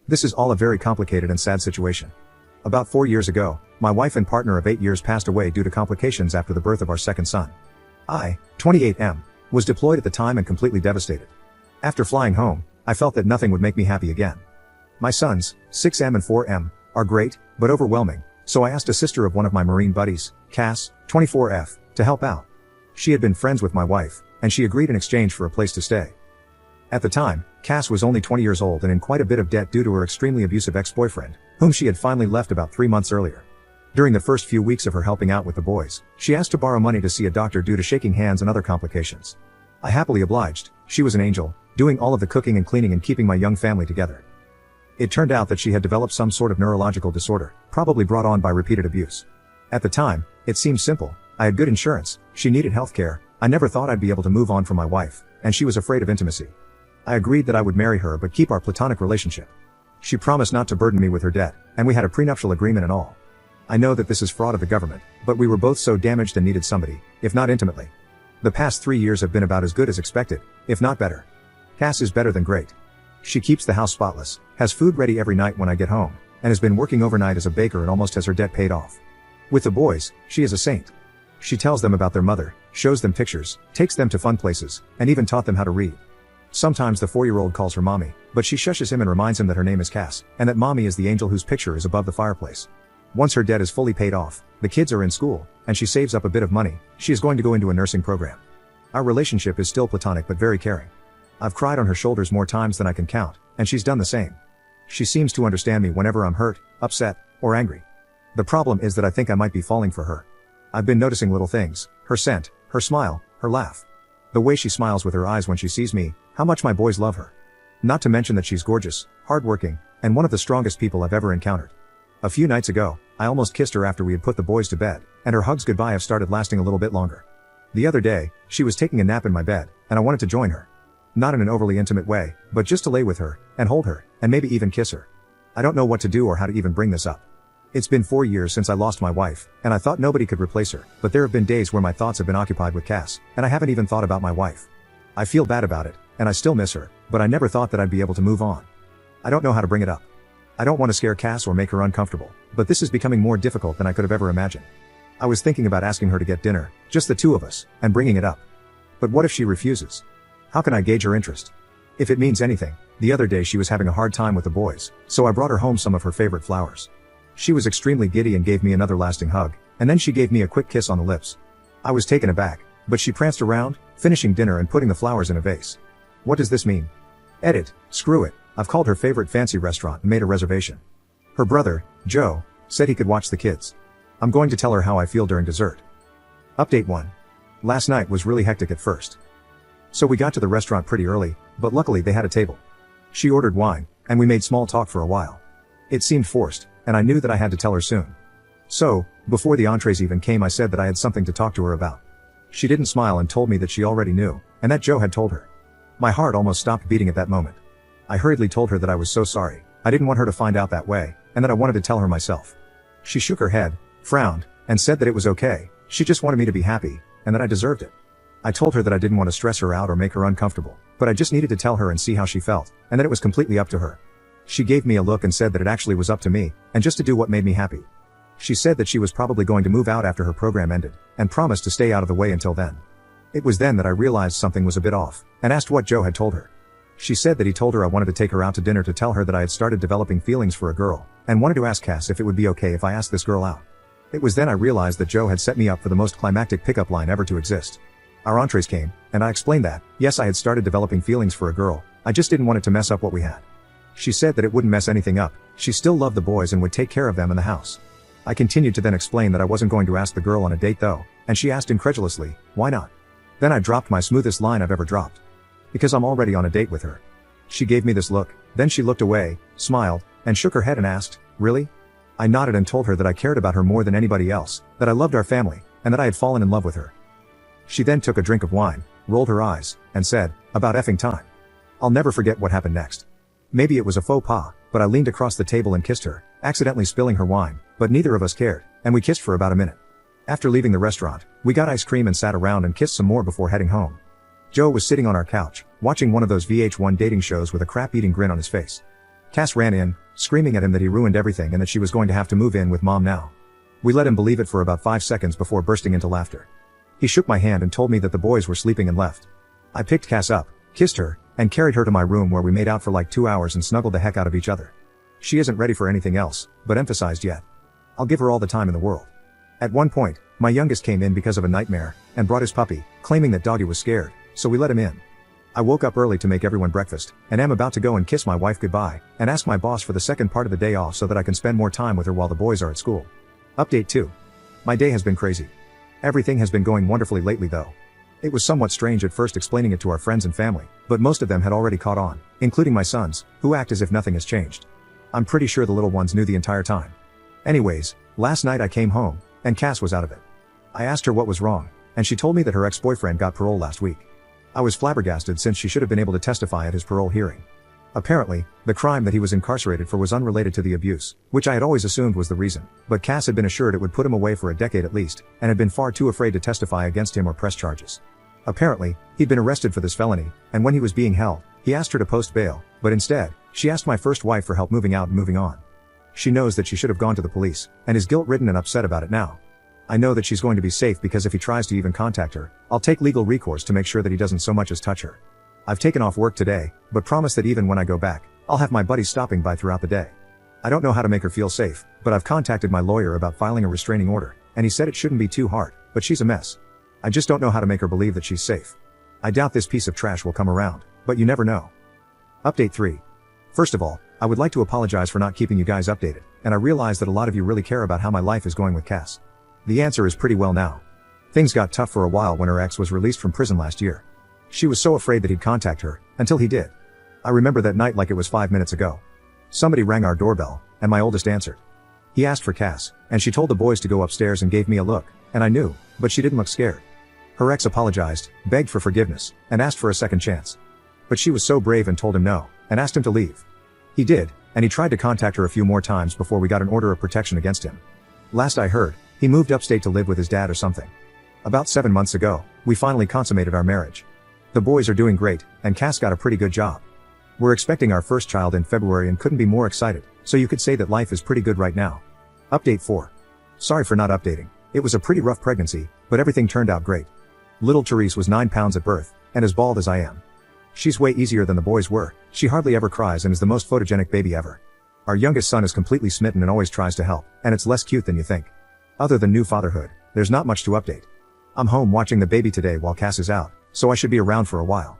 This is all a very complicated and sad situation. About 4 years ago, my wife and partner of 8 years passed away due to complications after the birth of our second son. I, 28M, was deployed at the time and completely devastated. After flying home, I felt that nothing would make me happy again. My sons, 6M and 4M, are great, but overwhelming, so I asked a sister of one of my Marine buddies, Cass, 24F, to help out. She had been friends with my wife, and she agreed in exchange for a place to stay. At the time, Cass was only 20 years old and in quite a bit of debt due to her extremely abusive ex-boyfriend, whom she had finally left about 3 months earlier. During the first few weeks of her helping out with the boys, she asked to borrow money to see a doctor due to shaking hands and other complications. I happily obliged. She was an angel, doing all of the cooking and cleaning and keeping my young family together. It turned out that she had developed some sort of neurological disorder, probably brought on by repeated abuse. At the time, it seemed simple. I had good insurance, she needed health care, I never thought I'd be able to move on from my wife, and she was afraid of intimacy. I agreed that I would marry her but keep our platonic relationship. She promised not to burden me with her debt, and we had a prenuptial agreement and all. I know that this is fraud of the government, but we were both so damaged and needed somebody, if not intimately. The past 3 years have been about as good as expected, if not better. Cass is better than great. She keeps the house spotless, has food ready every night when I get home, and has been working overnight as a baker and almost has her debt paid off. With the boys, she is a saint. She tells them about their mother, shows them pictures, takes them to fun places, and even taught them how to read. Sometimes the 4-year-old calls her mommy, but she shushes him and reminds him that her name is Cass, and that mommy is the angel whose picture is above the fireplace. Once her debt is fully paid off, the kids are in school, and she saves up a bit of money, she is going to go into a nursing program. Our relationship is still platonic but very caring. I've cried on her shoulders more times than I can count, and she's done the same. She seems to understand me whenever I'm hurt, upset, or angry. The problem is that I think I might be falling for her. I've been noticing little things, her scent, her smile, her laugh. The way she smiles with her eyes when she sees me, how much my boys love her. Not to mention that she's gorgeous, hardworking, and one of the strongest people I've ever encountered. A few nights ago, I almost kissed her after we had put the boys to bed, and her hugs goodbye have started lasting a little bit longer. The other day, she was taking a nap in my bed, and I wanted to join her. Not in an overly intimate way, but just to lay with her, and hold her, and maybe even kiss her. I don't know what to do or how to even bring this up. It's been 4 years since I lost my wife, and I thought nobody could replace her, but there have been days where my thoughts have been occupied with Cass, and I haven't even thought about my wife. I feel bad about it, and I still miss her, but I never thought that I'd be able to move on. I don't know how to bring it up. I don't want to scare Cass or make her uncomfortable, but this is becoming more difficult than I could have ever imagined. I was thinking about asking her to get dinner, just the two of us, and bringing it up. But what if she refuses? How can I gauge her interest? If it means anything, the other day she was having a hard time with the boys, so I brought her home some of her favorite flowers. She was extremely giddy and gave me another lasting hug, and then she gave me a quick kiss on the lips. I was taken aback, but she pranced around, finishing dinner and putting the flowers in a vase. What does this mean? Edit, screw it, I've called her favorite fancy restaurant and made a reservation. Her brother, Joe, said he could watch the kids. I'm going to tell her how I feel during dessert. Update 1. Last night was really hectic at first. So we got to the restaurant pretty early, but luckily they had a table. She ordered wine, and we made small talk for a while. It seemed forced, and I knew that I had to tell her soon. So, before the entrees even came, I said that I had something to talk to her about. She didn't smile and told me that she already knew, and that Joe had told her. My heart almost stopped beating at that moment. I hurriedly told her that I was so sorry, I didn't want her to find out that way, and that I wanted to tell her myself. She shook her head, frowned, and said that it was okay, she just wanted me to be happy, and that I deserved it. I told her that I didn't want to stress her out or make her uncomfortable, but I just needed to tell her and see how she felt, and that it was completely up to her. She gave me a look and said that it actually was up to me, and just to do what made me happy. She said that she was probably going to move out after her program ended, and promised to stay out of the way until then. It was then that I realized something was a bit off, and asked what Joe had told her. She said that he told her I wanted to take her out to dinner to tell her that I had started developing feelings for a girl, and wanted to ask Cass if it would be okay if I asked this girl out. It was then I realized that Joe had set me up for the most climactic pickup line ever to exist. Our entrees came, and I explained that, yes, I had started developing feelings for a girl, I just didn't want it to mess up what we had. She said that it wouldn't mess anything up, she still loved the boys and would take care of them in the house. I continued to then explain that I wasn't going to ask the girl on a date though, and she asked incredulously, why not? Then I dropped my smoothest line I've ever dropped. Because I'm already on a date with her. She gave me this look, then she looked away, smiled, and shook her head and asked, really? I nodded and told her that I cared about her more than anybody else, that I loved our family, and that I had fallen in love with her. She then took a drink of wine, rolled her eyes, and said, about effing time. I'll never forget what happened next. Maybe it was a faux pas, but I leaned across the table and kissed her, accidentally spilling her wine, but neither of us cared, and we kissed for about a minute. After leaving the restaurant, we got ice cream and sat around and kissed some more before heading home. Joe was sitting on our couch, watching one of those VH1 dating shows with a crap-eating grin on his face. Cass ran in, screaming at him that he ruined everything and that she was going to have to move in with mom now. We let him believe it for about 5 seconds before bursting into laughter. He shook my hand and told me that the boys were sleeping and left. I picked Cass up, kissed her, and carried her to my room where we made out for like 2 hours and snuggled the heck out of each other. She isn't ready for anything else, but emphasized yet. I'll give her all the time in the world. At one point, my youngest came in because of a nightmare, and brought his puppy, claiming that doggy was scared, so we let him in. I woke up early to make everyone breakfast, and am about to go and kiss my wife goodbye, and ask my boss for the second part of the day off so that I can spend more time with her while the boys are at school. Update 2. My day has been crazy. Everything has been going wonderfully lately though. It was somewhat strange at first explaining it to our friends and family, but most of them had already caught on, including my sons, who act as if nothing has changed. I'm pretty sure the little ones knew the entire time. Anyways, last night I came home, and Cass was out of it. I asked her what was wrong, and she told me that her ex-boyfriend got parole last week. I was flabbergasted since she should have been able to testify at his parole hearing. Apparently, the crime that he was incarcerated for was unrelated to the abuse, which I had always assumed was the reason, but Cass had been assured it would put him away for a decade at least, and had been far too afraid to testify against him or press charges. Apparently, he'd been arrested for this felony, and when he was being held, he asked her to post bail, but instead, she asked my first wife for help moving out and moving on. She knows that she should have gone to the police, and is guilt-ridden and upset about it now. I know that she's going to be safe because if he tries to even contact her, I'll take legal recourse to make sure that he doesn't so much as touch her. I've taken off work today, but promise that even when I go back, I'll have my buddies stopping by throughout the day. I don't know how to make her feel safe, but I've contacted my lawyer about filing a restraining order, and he said it shouldn't be too hard, but she's a mess. I just don't know how to make her believe that she's safe. I doubt this piece of trash will come around, but you never know. Update 3. First of all, I would like to apologize for not keeping you guys updated, and I realize that a lot of you really care about how my life is going with Cass. The answer is pretty well now. Things got tough for a while when her ex was released from prison last year. She was so afraid that he'd contact her, until he did. I remember that night like it was 5 minutes ago. Somebody rang our doorbell, and my oldest answered. He asked for Cass, and she told the boys to go upstairs and gave me a look, and I knew, but she didn't look scared. Her ex apologized, begged for forgiveness, and asked for a second chance. But she was so brave and told him no, and asked him to leave. He did, and he tried to contact her a few more times before we got an order of protection against him. Last I heard, he moved upstate to live with his dad or something. About 7 months ago, we finally consummated our marriage. The boys are doing great, and Cass got a pretty good job. We're expecting our first child in February and couldn't be more excited, so you could say that life is pretty good right now. Update 4. Sorry for not updating. It was a pretty rough pregnancy, but everything turned out great. Little Therese was 9 pounds at birth, and as bald as I am. She's way easier than the boys were, she hardly ever cries and is the most photogenic baby ever. Our youngest son is completely smitten and always tries to help, and it's less cute than you think. Other than new fatherhood, there's not much to update. I'm home watching the baby today while Cass is out, so I should be around for a while.